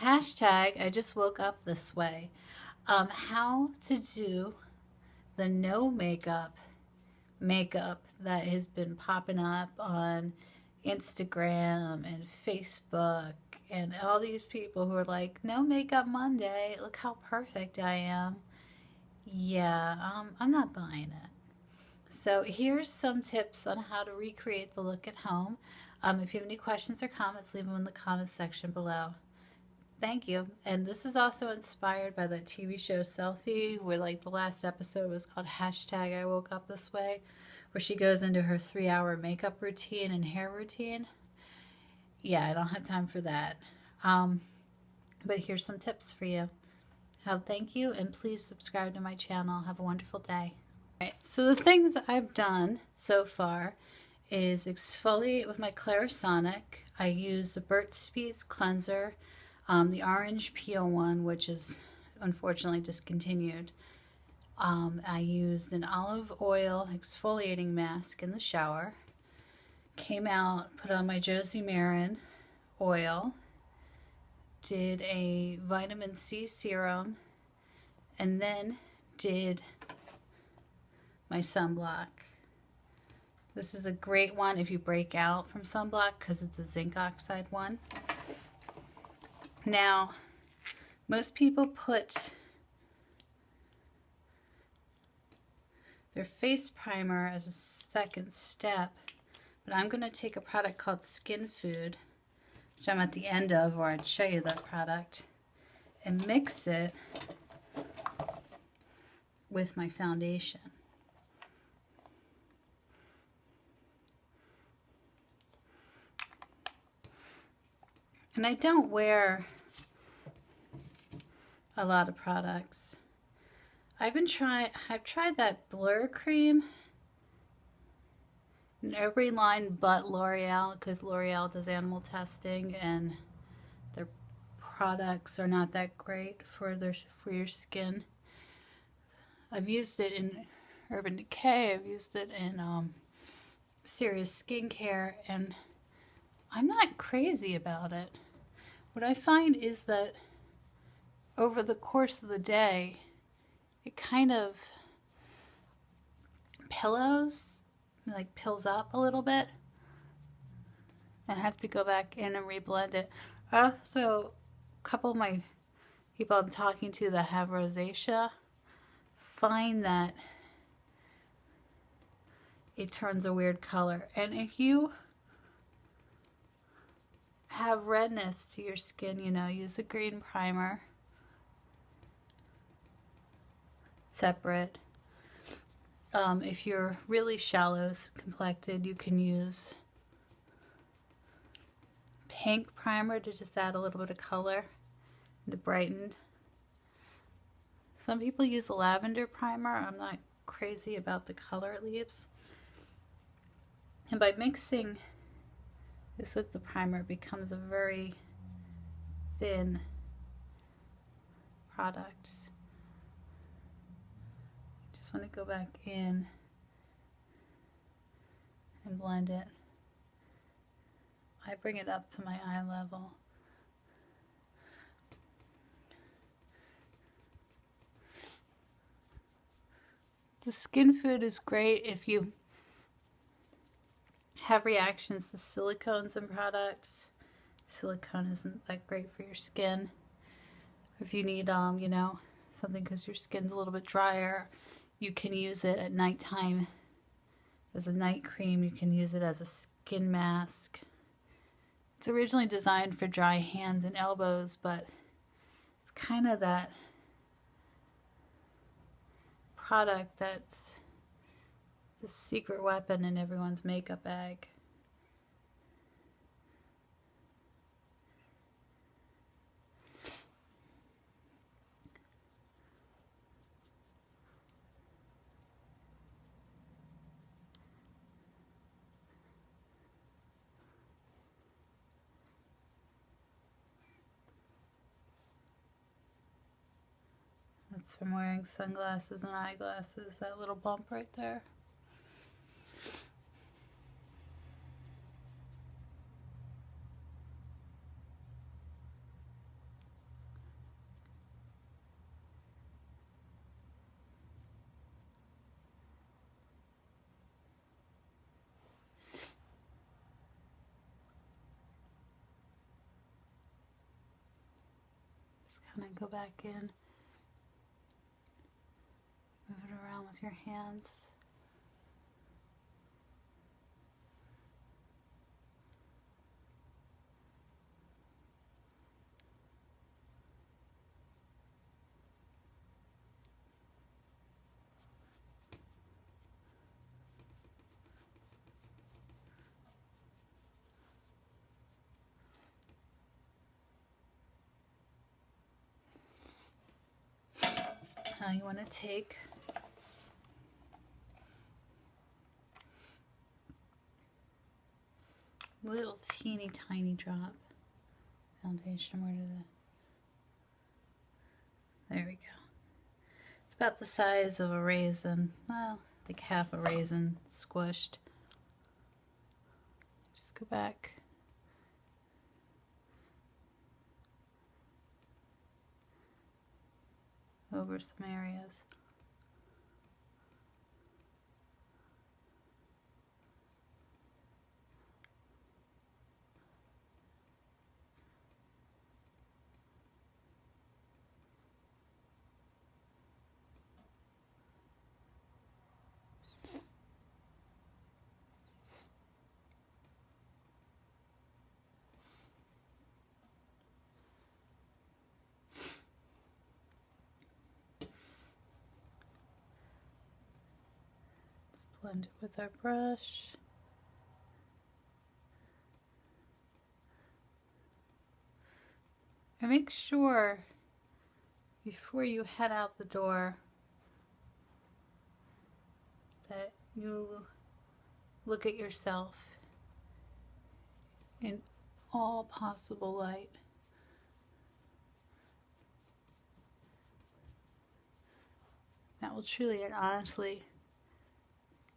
Hashtag I just woke up this way. How to do the no makeup that has been popping up on Instagram and Facebook and all these people who are like, no makeup Monday. Look how perfect I am. Yeah, I'm not buying it. So here's some tips on how to recreate the look at home. If you have any questions or comments, leave them in the comments section below. Thank you. And this is also inspired by the TV show Selfie, where like the last episode was called Hashtag I Woke Up This Way, where she goes into her 3-hour makeup routine and hair routine. Yeah, I don't have time for that. But here's some tips for you. Thank you, and please subscribe to my channel. Have a wonderful day. All right, so the things I've done so far is exfoliate with my Clarisonic. I use the Burt's Bees cleanser, the orange peel one, which is unfortunately discontinued. I used an olive oil exfoliating mask in the shower. Came out, put on my Josie Maran oil, did a vitamin C serum, and then did my sunblock. This is a great one if you break out from sunblock because it's a zinc oxide one. Now, most people put their face primer as a second step, but I'm going to take a product called Skin Food, which I'm at the end of, or I'd show you that product, and mix it with my foundation. And I don't wear a lot of products. I've tried that Blur cream in every line but L'Oreal, because L'Oreal does animal testing and their products are not that great for your skin. I've used it in Urban Decay, I've used it in Serious Skincare, and I'm not crazy about it. What I find is that over the course of the day, it kind of pills up a little bit. I have to go back in and reblend it. Also, a couple of my people I'm talking to that have rosacea find that it turns a weird color. And if you have redness to your skin, use a green primer separate. If you're really shallow complected, you can use pink primer to just add a little bit of color and to brighten. Some people use a lavender primer. I'm not crazy about the color it leaves. And by mixing this with the primer, it becomes a very thin product. Just want to go back in and blend it. I bring it up to my eye level. The Skin Food is great if you have reactions to silicones in products. Silicone isn't that great for your skin. If you need, something because your skin's a little bit drier, you can use it at nighttime as a night cream. You can use it as a skin mask. It's originally designed for dry hands and elbows, but it's kind of that product that's the secret weapon in everyone's makeup bag. That's from wearing sunglasses and eyeglasses, that little bump right there. kind of go back in. Move it around with your hands. Now you want to take a little teeny tiny drop foundation. Where did it? There we go. It's about the size of a raisin. Well, like half a raisin squished. Just go back. Over some areas. Blend it with our brush. And make sure before you head out the door that you look at yourself in all possible light. That will truly and honestly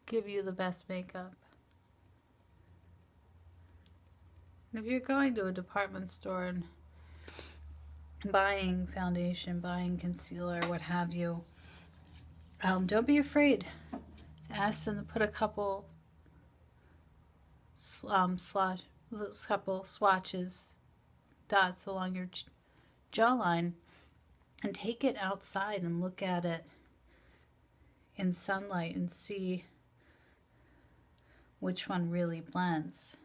give you the best makeup. And if you're going to a department store and buying foundation, buying concealer, what have you, don't be afraid to ask them to put a couple swatches, dots along your jawline, and take it outside and look at it in sunlight and see which one really blends.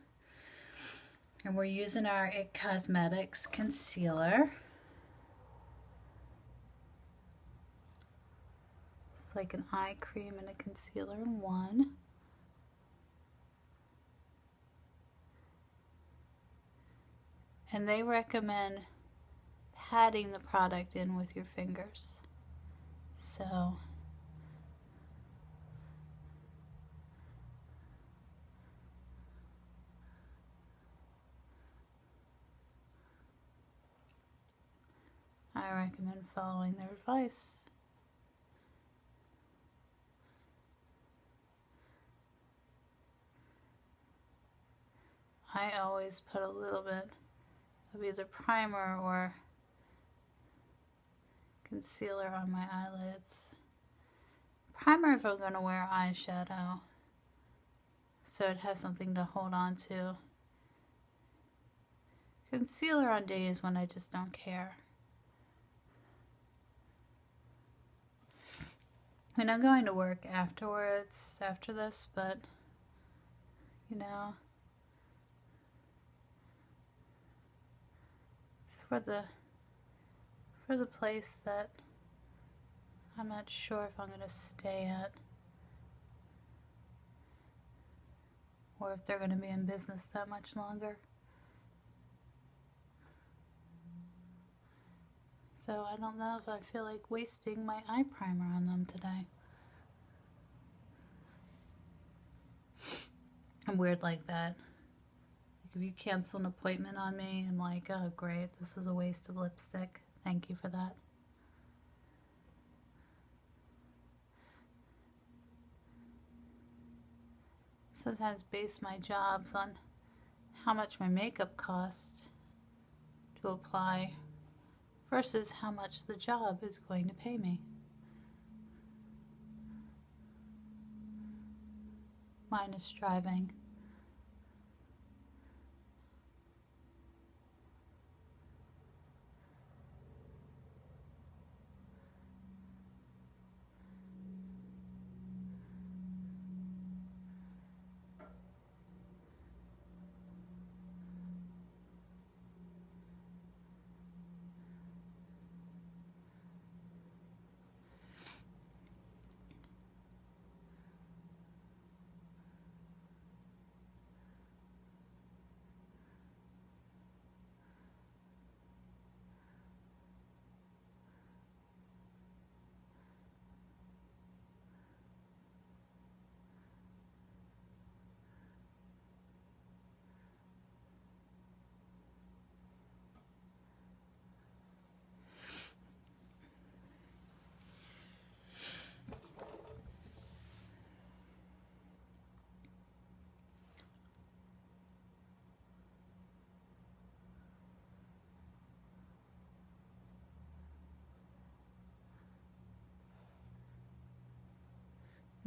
And we're using our IT Cosmetics concealer. It's like an eye cream and a concealer in one. And they recommend patting the product in with your fingers. So I recommend following their advice. I always put a little bit of either primer or concealer on my eyelids. Primer if I'm going to wear eyeshadow, so it has something to hold on to. Concealer on days when I just don't care. I mean, I'm going to work afterwards, after this, but, you know, it's for the place that I'm not sure if I'm going to stay at, or if they're going to be in business that much longer. So I don't know if I feel like wasting my eye primer on them today. I'm weird like that. Like if you cancel an appointment on me, I'm like, oh great, this is a waste of lipstick. Thank you for that. Sometimes base my jobs on how much my makeup costs to apply versus how much the job is going to pay me. Mine is striving.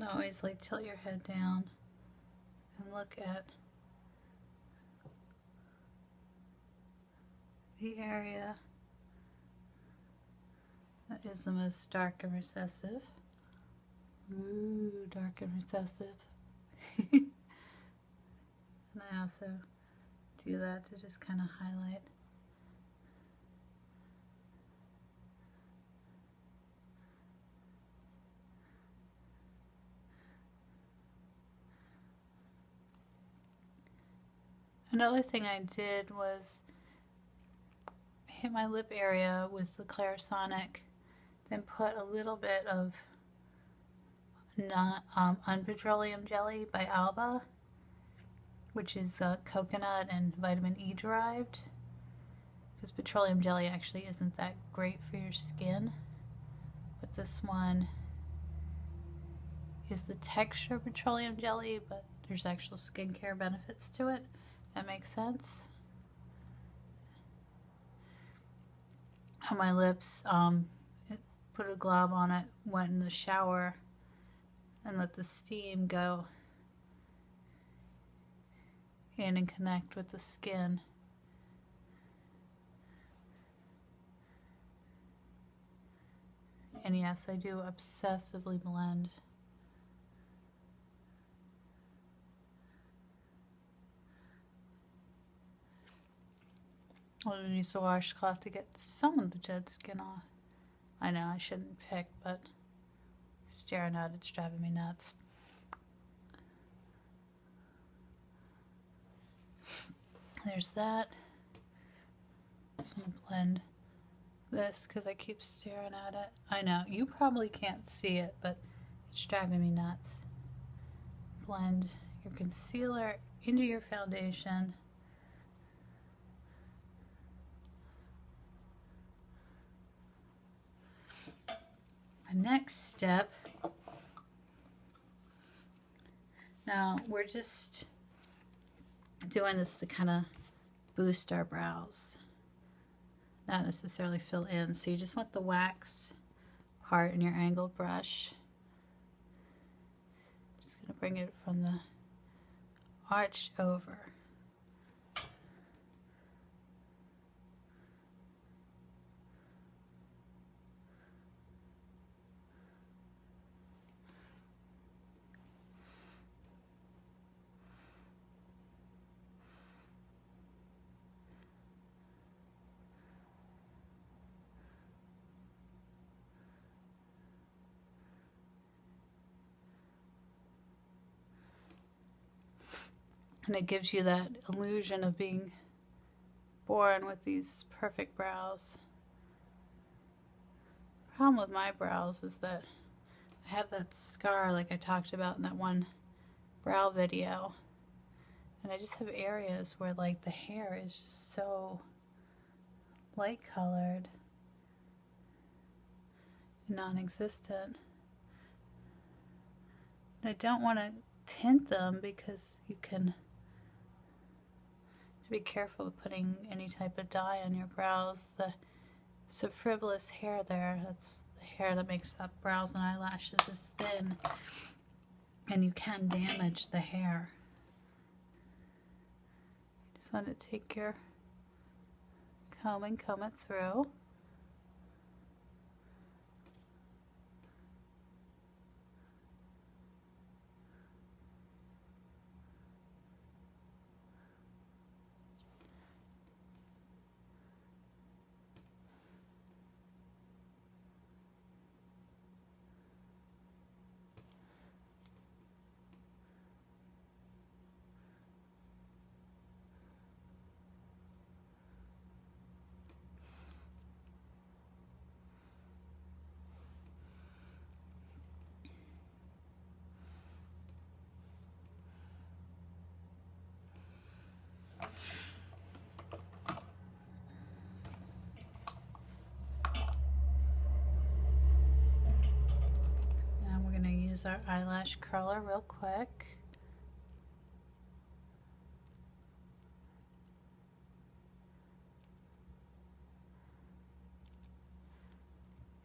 And always like tilt your head down and look at the area that is the most dark and recessive. Ooh, dark and recessive. And I also do that to just kind of highlight. Another thing I did was hit my lip area with the Clarisonic, then put a little bit of unpetroleum jelly by Alba, which is coconut and vitamin E derived, because petroleum jelly actually isn't that great for your skin, but this one is the texture of petroleum jelly, but there's actual skincare benefits to it. That makes sense. On my lips, put a glob on it, went in the shower, and let the steam go in and connect with the skin. And yes, I do obsessively blend. I'm gonna use the washcloth to get some of the dead skin off. I know I shouldn't pick, but staring at it's driving me nuts. There's that. Just gonna blend this because I keep staring at it. I know, you probably can't see it, but it's driving me nuts. Blend your concealer into your foundation. The next step, now we're just doing this to kind of boost our brows, not necessarily fill in. So you just want the waxed part in your angled brush. Just going to bring it from the arch over. And it gives you that illusion of being born with these perfect brows. The problem with my brows is that I have that scar like I talked about in that one brow video. And I just have areas where like the hair is just so light colored and non-existent. And I don't want to tint them because you can to be careful of putting any type of dye on your brows. The frivolous hair there, that's the hair that makes up brows and eyelashes, is thin and you can damage the hair. Just want to take your comb and comb it through. Now we're going to use our eyelash curler real quick.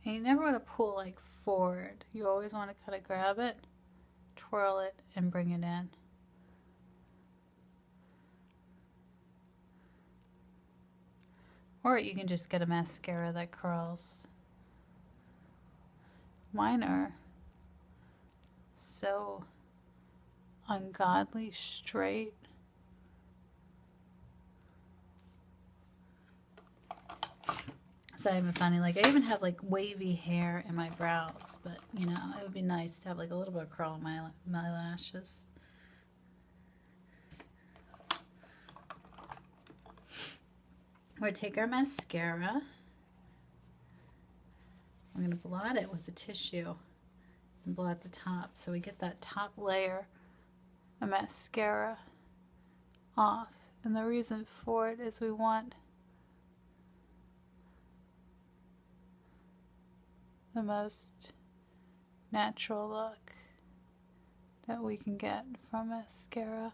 And you never want to pull like forward. You always want to kind of grab it twirl it and bring it in. Or you can just get a mascara that curls. Mine are so ungodly straight. It's not even funny. Like, I even have like wavy hair in my brows, but you know, it would be nice to have like a little bit of curl in my lashes. We're going to take our mascara. I'm going to blot it with the tissue and blot the top so we get that top layer of mascara off. And the reason for it is we want the most natural look that we can get from mascara.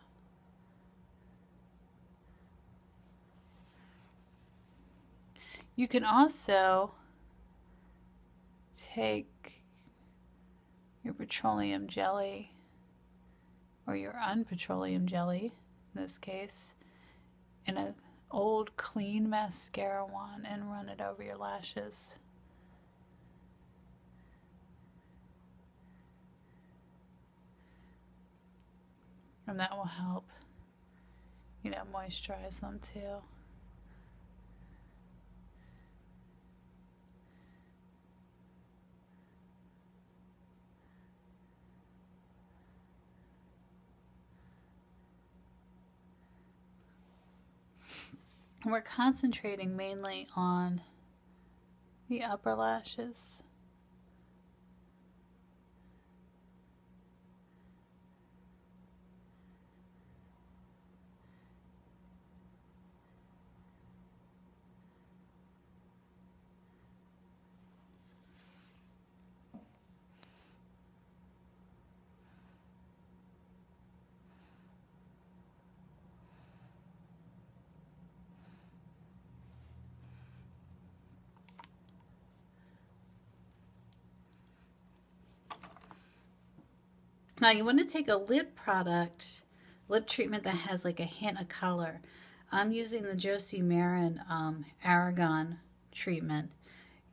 You can also take your petroleum jelly or your unpetroleum jelly, in this case, in an old clean mascara wand and run it over your lashes. And that will help, you know, moisturize them too. And we're concentrating mainly on the upper lashes. Now you want to take a lip product, lip treatment that has like a hint of color. I'm using the Josie Maran Aragon treatment.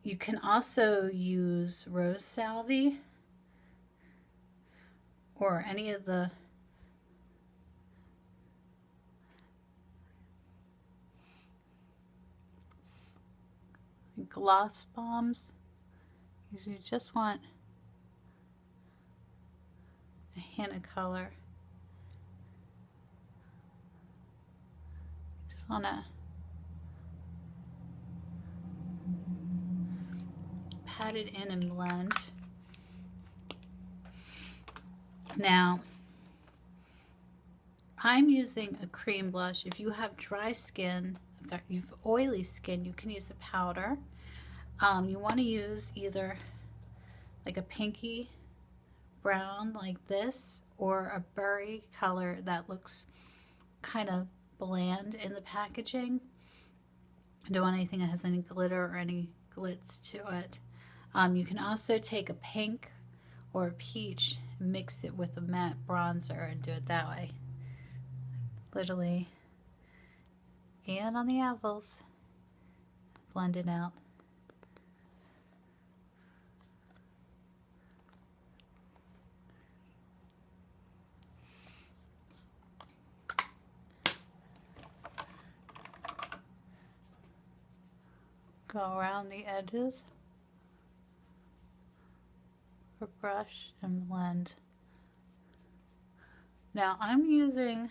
You can also use Rose Salvie or any of the gloss bombs. Because you just want a hint of color. Just want to pat it in and blend. Now, I'm using a cream blush. If you have dry skin, I'm sorry, you have oily skin, you can use a powder. You want to use either like a pinky brown like this or a berry color that looks kind of bland in the packaging. I don't want anything that has any glitter or any glitz to it. You can also take a pink or a peach, mix it with a matte bronzer and do it that way. Literally. And on the apples. Blend it out. Go around the edges. For brush and blend. Now I'm using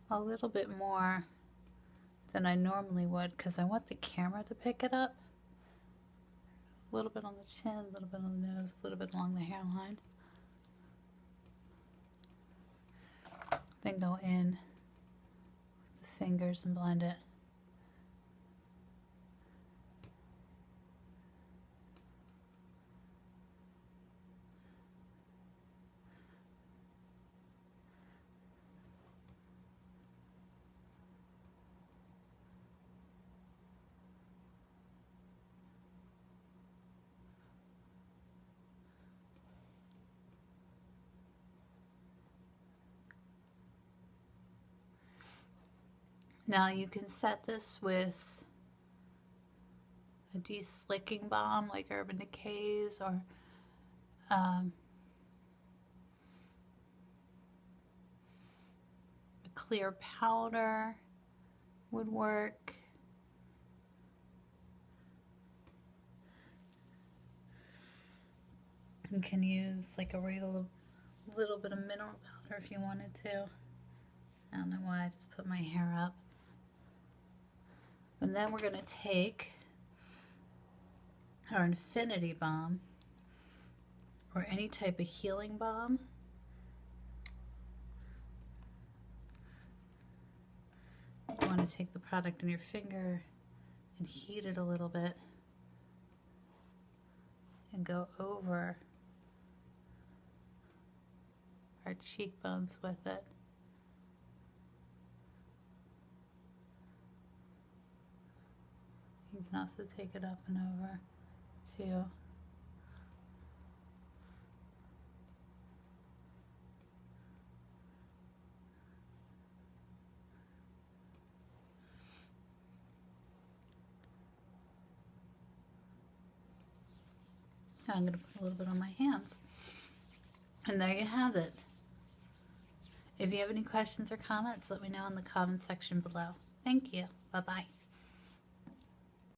a little bit more than I normally would because I want the camera to pick it up. A little bit on the chin, a little bit on the nose, a little bit along the hairline. Then go in with the fingers and blend it. Now you can set this with a de-slicking balm like Urban Decay's, or a clear powder would work. You can use like a little bit of mineral powder if you wanted to. I don't know why I just put my hair up. And then we're going to take our Infinity Balm or any type of healing balm. You want to take the product in your finger and heat it a little bit and go over our cheekbones with it. You can also take it up and over too. Now I'm going to put a little bit on my hands. And there you have it. If you have any questions or comments, let me know in the comment section below. Thank you. Bye-bye.